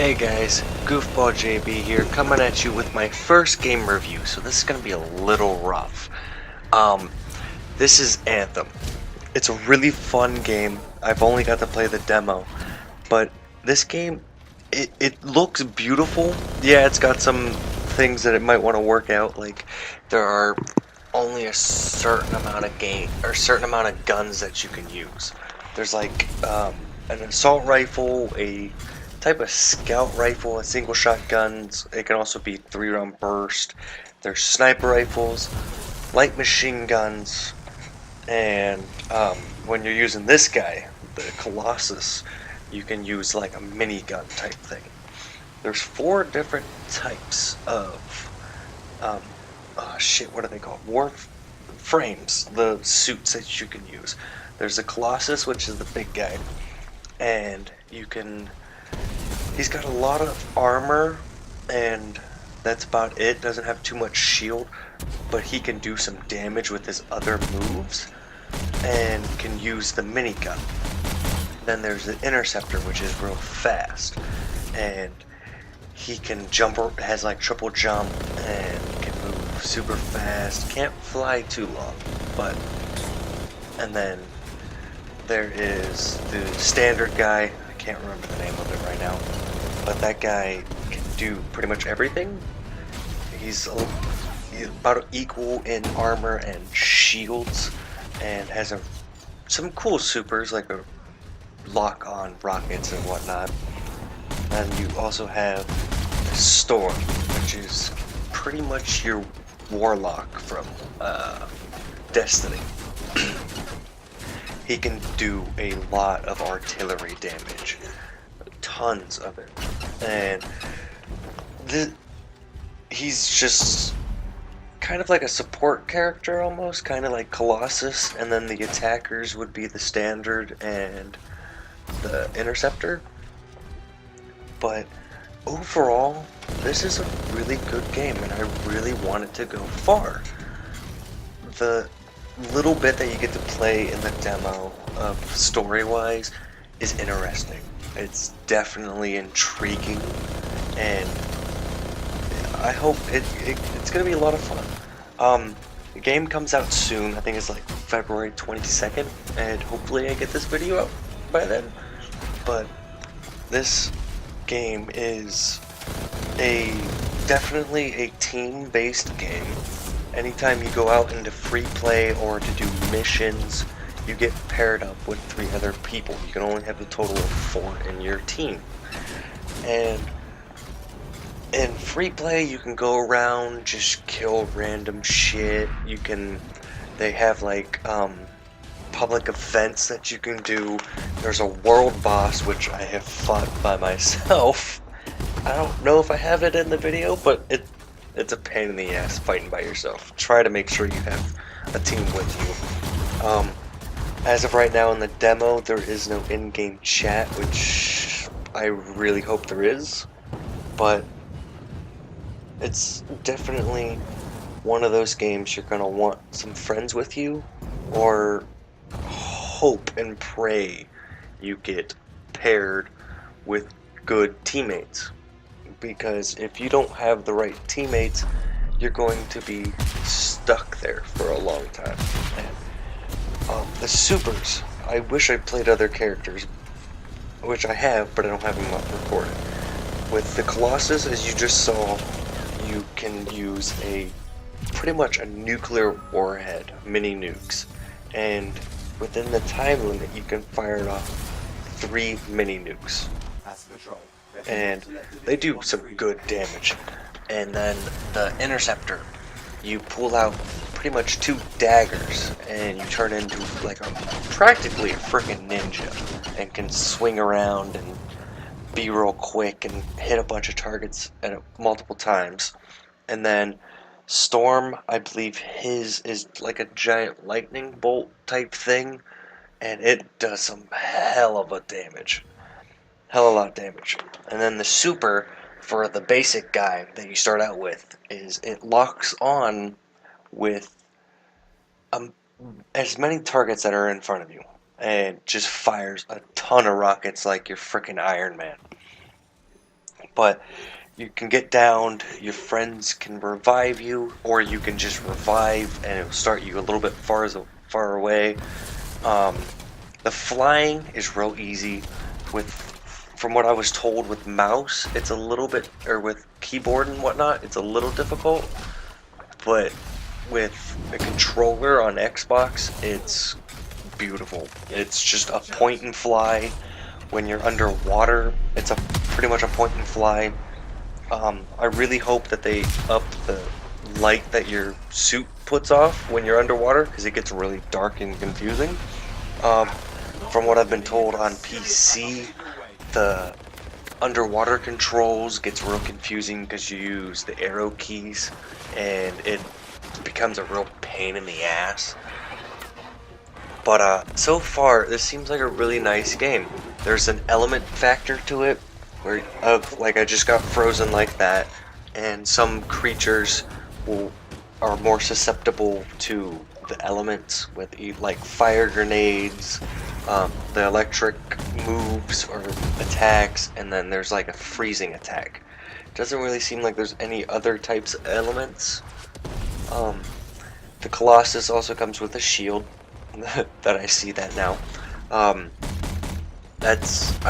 Hey guys, Goofball JB here, coming at you with my first game review, so this is going to be a little rough. This is Anthem. It's a really fun game. I've only got to play the demo, but this game, it looks beautiful. Yeah, it's got some things that it might want to work out, like there are only a certain amount of guns that you can use. There's like an assault rifle, a type of scout rifle, a single shot guns. It can also be 3-round burst. There's sniper rifles, light machine guns, and when you're using this guy, the Colossus, you can use like a minigun type thing. There's 4 different types of what are they called? War frames, the suits that you can use. There's the Colossus, which is the big guy, and he's got a lot of armor, and that's about it. Doesn't have too much shield, but he can do some damage with his other moves, and can use the minigun. Then there's the Interceptor, which is real fast, and he can jump, has like triple jump, and can move super fast. Can't fly too long, but. And then there is the standard guy. I can't remember the name of it right now, but that guy can do pretty much everything. He's about equal in armor and shields, and has some cool supers like a lock on rockets and whatnot. And you also have Storm, which is pretty much your warlock from Destiny. He can do a lot of artillery damage, tons of it, and he's just kind of like a support character almost, kind of like Colossus, and then the attackers would be the Standard and the Interceptor. But overall, this is a really good game, and I really want it to go far. The little bit that you get to play in the demo of story-wise is interesting. It's definitely intriguing, and I hope it's going to be a lot of fun. The game comes out soon. I think it's like February 22nd, and hopefully I get this video out by then. But this game is definitely a team-based game. Anytime you go out into free play or to do missions, you get paired up with 3 other people. You can only have a total of 4 in your team. And in free play, you can go around, just kill random shit. They have like public events that you can do. There's a world boss, which I have fought by myself. I don't know if I have it in the video, but it's a pain in the ass fighting by yourself. Try to make sure you have a team with you. As of right now in the demo, there is no in-game chat, which I really hope there is, but it's definitely one of those games you're gonna want some friends with you, or hope and pray you get paired with good teammates. Because if you don't have the right teammates, you're going to be stuck there for a long time. And, the supers, I wish I played other characters, which I have, but I don't have them up recorded. With the Colossus, as you just saw, you can use pretty much a nuclear warhead, mini nukes, and within the time limit, you can fire off 3 mini nukes. And they do some good damage. And then the Interceptor, you pull out pretty much 2 daggers, and you turn into like practically a freaking ninja, and can swing around and be real quick and hit a bunch of targets at multiple times. And then Storm, I believe his is like a giant lightning bolt type thing, and it does some hell of a lot of damage. And then the super for the basic guy that you start out with is it locks on with as many targets that are in front of you, and just fires a ton of rockets like you're freaking Iron Man. But you can get downed, your friends can revive you, or you can just revive and it'll start you a little bit far away. The flying is real easy. From what I was told with mouse, it's a little bit, or with keyboard and whatnot, it's a little difficult. But with a controller on Xbox, it's beautiful. It's just a point and fly. When you're underwater, it's pretty much a point and fly. I really hope that they up the light that your suit puts off when you're underwater, because it gets really dark and confusing. From what I've been told on PC, the underwater controls gets real confusing because you use the arrow keys, and it becomes a real pain in the ass. But so far, this seems like a really nice game. There's an element factor to it, where like I just got frozen like that, and some creatures are more susceptible to the elements with like fire grenades, the electric moves or attacks, and then there's like a freezing attack. Doesn't really seem like there's any other types of elements. The Colossus also comes with a shield. That I see that now. I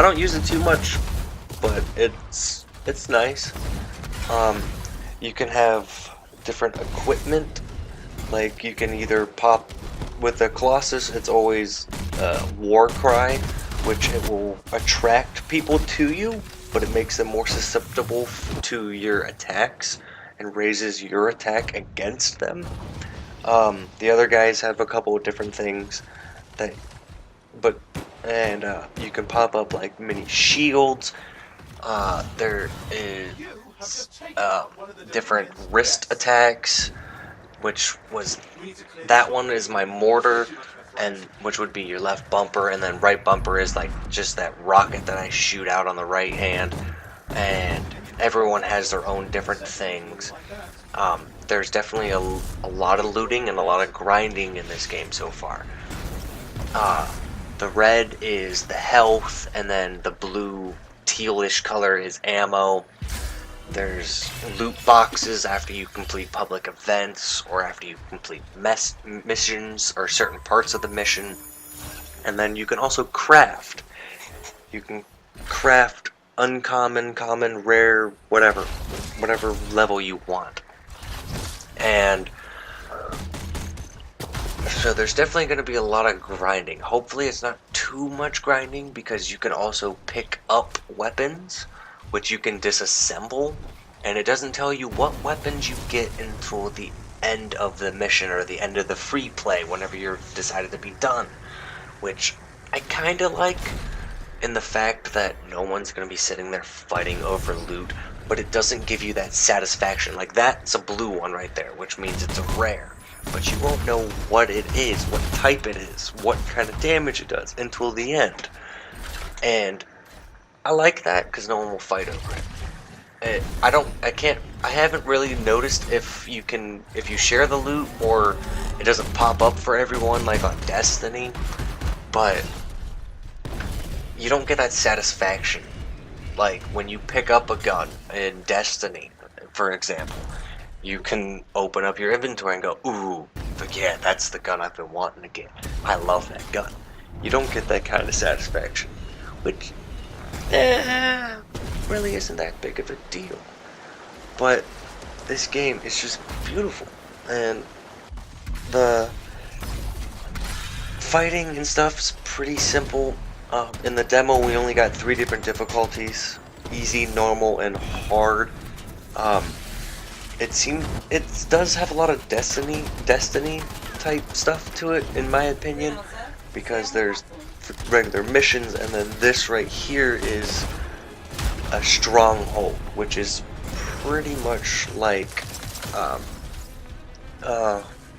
don't use it too much, but it's nice. You can have different equipment, like you can either pop with the Colossus. It's always war cry, which it will attract people to you, but it makes them more susceptible to your attacks and raises your attack against them. The other guys have a couple of different things you can pop up like mini shields. There is different wrist attacks, that one is my mortar, and which would be your left bumper, and then right bumper is like just that rocket that I shoot out on the right hand, and everyone has their own different things. There's definitely a lot of looting and a lot of grinding in this game so far. The red is the health, and then the blue tealish color is ammo. There's loot boxes after you complete public events, or after you complete missions, or certain parts of the mission. And then you can also craft. You can craft uncommon, common, rare, whatever level you want. And so there's definitely going to be a lot of grinding. Hopefully it's not too much grinding, because you can also pick up weapons, which you can disassemble, and it doesn't tell you what weapons you get until the end of the mission, or the end of the free play, whenever you're decided to be done, which I kind of like, in the fact that no one's going to be sitting there fighting over loot, but it doesn't give you that satisfaction. Like, that's a blue one right there, which means it's a rare. But you won't know what it is, what type it is, what kind of damage it does until the end. And I like that, because no one will fight over it. I haven't really noticed if you share the loot, or it doesn't pop up for everyone like on Destiny, but you don't get that satisfaction. Like when you pick up a gun in Destiny, for example, you can open up your inventory and go, ooh, yeah, that's the gun I've been wanting to get. I love that gun. You don't get that kind of satisfaction, which really isn't that big of a deal. But this game is just beautiful, and the fighting and stuff's pretty simple. In the demo, we only got 3 different difficulties: easy, normal, and hard. It does have a lot of Destiny type stuff to it, in my opinion, because there's regular missions, and then this right here is a stronghold, which is pretty much like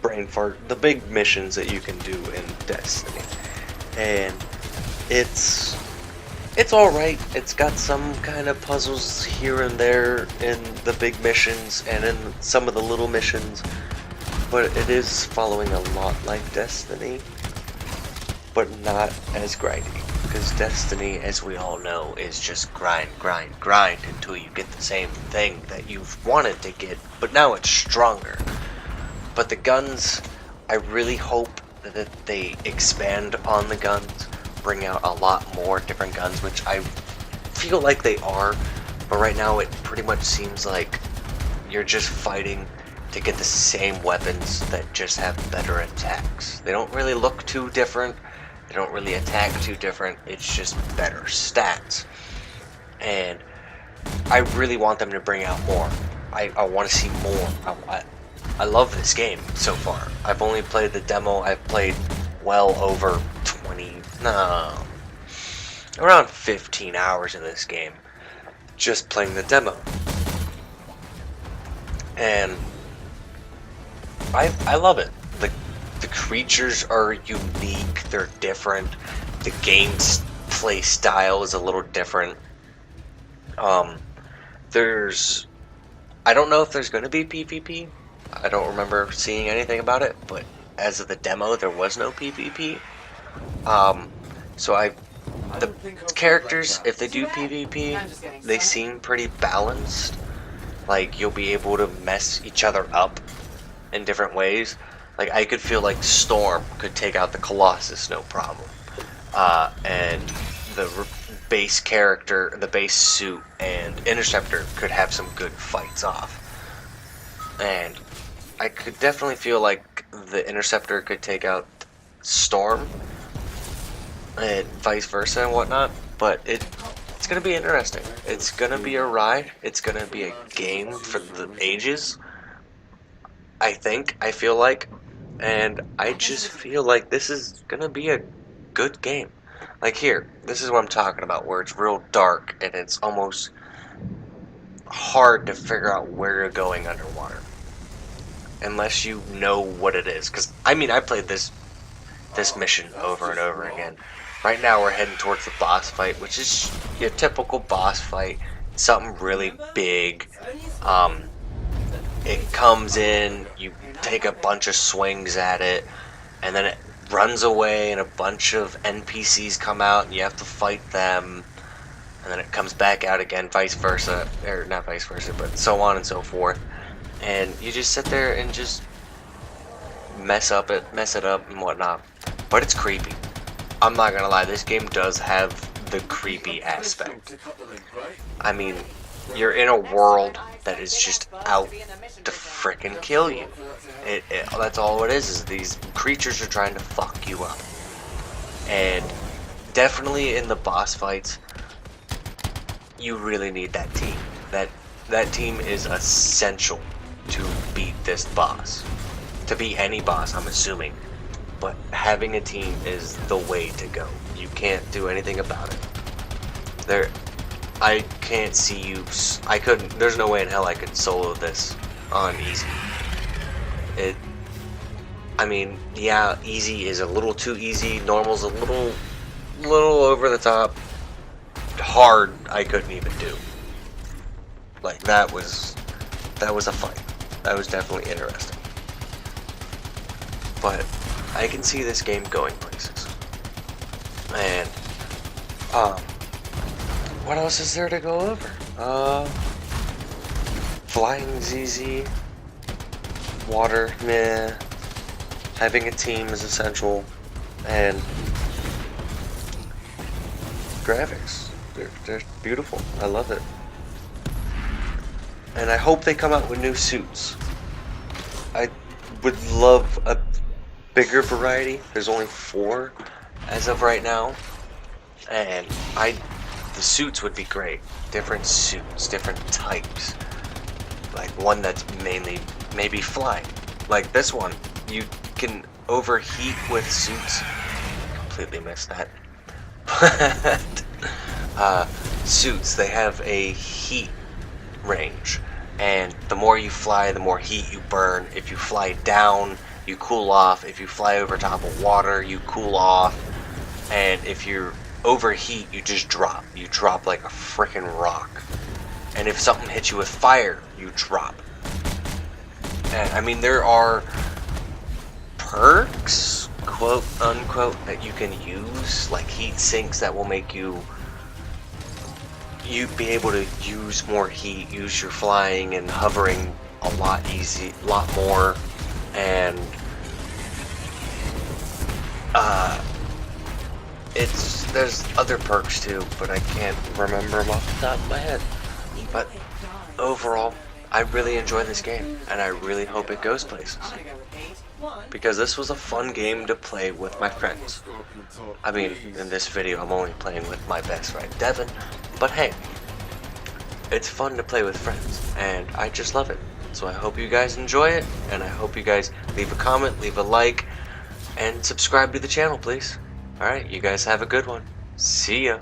brain fart, the big missions that you can do in Destiny. And it's alright. It's got some kind of puzzles here and there in the big missions and in some of the little missions, but it is following a lot like Destiny, but not as grindy, because Destiny, as we all know, is just grind, grind, grind until you get the same thing that you've wanted to get, but now it's stronger. But the guns, I really hope that they expand upon the guns, bring out a lot more different guns, which I feel like they are, but right now it pretty much seems like you're just fighting to get the same weapons that just have better attacks. They don't really look too different, they don't really attack too different, it's just better stats. And I really want them to bring out more. I want to see more. I love this game so far. I've only played the demo. I've played well over 20, no, around 15 hours in this game, just playing the demo. And I love it. The creatures are unique, they're different. The game's play style is a little different. I don't know if there's going to be PvP. I don't remember seeing anything about it, but as of the demo, there was no PvP. So the characters, if they do PvP, they seem pretty balanced. Like, you'll be able to mess each other up in different ways. Like, I could feel like Storm could take out the Colossus, no problem. And the base character, the base suit, and Interceptor could have some good fights off. And I could definitely feel like the Interceptor could take out Storm, and vice versa and whatnot. But it's gonna be interesting. It's gonna be a ride. It's gonna be a game for the ages. I feel like, and I just feel like this is gonna be a good game. Like, here, this is what I'm talking about, where it's real dark and it's almost hard to figure out where you're going underwater unless you know what it is. Because I mean, I played this mission over and over again. Right now we're heading towards the boss fight, which is your typical boss fight. Something really big. It comes in, you take a bunch of swings at it, and then it runs away and a bunch of NPCs come out and you have to fight them, and then it comes back out again, vice versa, or not vice versa, but so on and so forth. And you just sit there and just mess it up and whatnot. But it's creepy. I'm not gonna lie, this game does have the creepy aspect. I mean, you're in a world that is just out to frickin' kill you. That's all it is these creatures are trying to fuck you up. And definitely in the boss fights, you really need that team. That team is essential to beat this boss. To beat any boss, I'm assuming. But having a team is the way to go. You can't do anything about it. I can't see you. There's no way in hell I could solo this on easy. I mean, yeah, easy is a little too easy. Normal's a little over the top. Hard, I couldn't even do. Like, that was a fight. That was definitely interesting. But I can see this game going places. And what else is there to go over? Flying's easy. Water, meh. Having a team is essential. And graphics, they're beautiful. I love it. And I hope they come out with new suits. I would love a bigger variety. There's only 4 as of right now. And the suits would be great. Different suits, different types. Like one that's mainly maybe flying. Like this one, you can overheat with suits. Completely missed that. But suits, they have a heat range, and the more you fly, the more heat you burn. If you fly down, you cool off. If you fly over top of water, you cool off. And if you overheat, you just drop. You drop like a freaking rock. And if something hits you with fire, you drop. And I mean, there are perks quote unquote that you can use, like heat sinks that will make you be able to use more heat, use your flying and hovering a lot more, and there's other perks too, but I can't remember them off the top of my head. But overall, I really enjoy this game, and I really hope it goes places, because this was a fun game to play with my friends. I mean, in this video I'm only playing with my best friend Devin, but hey, it's fun to play with friends, and I just love it. So I hope you guys enjoy it, and I hope you guys leave a comment, leave a like, and subscribe to the channel, please. Alright, you guys have a good one. See ya.